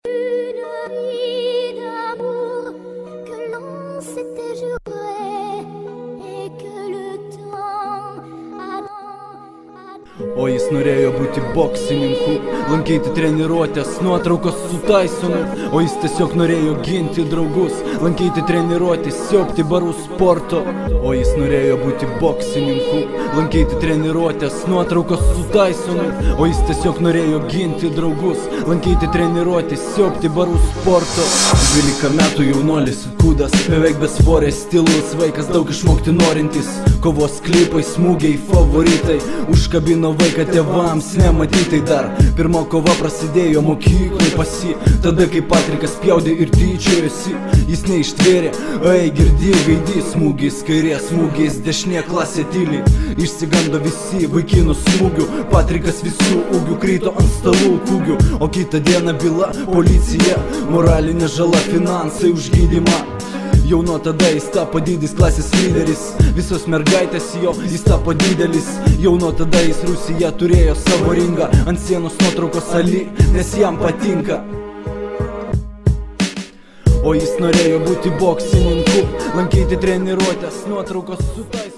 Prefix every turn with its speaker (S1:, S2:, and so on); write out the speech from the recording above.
S1: Une vie d'amour que l'on s'était juré et que le temps
S2: O jis norėjo būti boksininku, lankyti treniruotės, nuotraukos su Tysonu. O jis tiesiog norėjo ginti draugus, lankyti treniruotės, siaubti barų sporto. O jis norėjo būti boksininku, lankyti treniruotės, nuotraukos su Tysonu. O jis tiesiog norėjo ginti draugus, lankyti treniruotės, siaubti barų sporto. 12 metų jaunuolis, kūdas, beveik besvorės, stilus vaikas, daug išmokti norintis. Kovos klipai, smūgiai, favoritai, užkabino vaiką tėvams nematytai dar. Pirma kova prasidėjo mokyklai pasi, tada kai Patrikas pjaudė ir tyčiojosi. Jis neištvėrė, girdi, gaidi, smūgis kairė, smūgis dešinė, klasė tyli. Išsigando visi vaikinų smūgių, Patrikas visų ūgių krito ant stalų kūgių. O kitą dieną byla, policija, moralinė žala, finansai už gydymą. Jau nuo tada jis tapo didis klasės lyderis, visos mergaitės jo, jis tapo didelis. Jau nuo tada jis Rusiją turėjo savo ringą, ant sienos nuotraukos Ali, nes jam patinka. O jis norėjo būti boksininku, lankyti treniruotės, nuotraukos su Tysonu.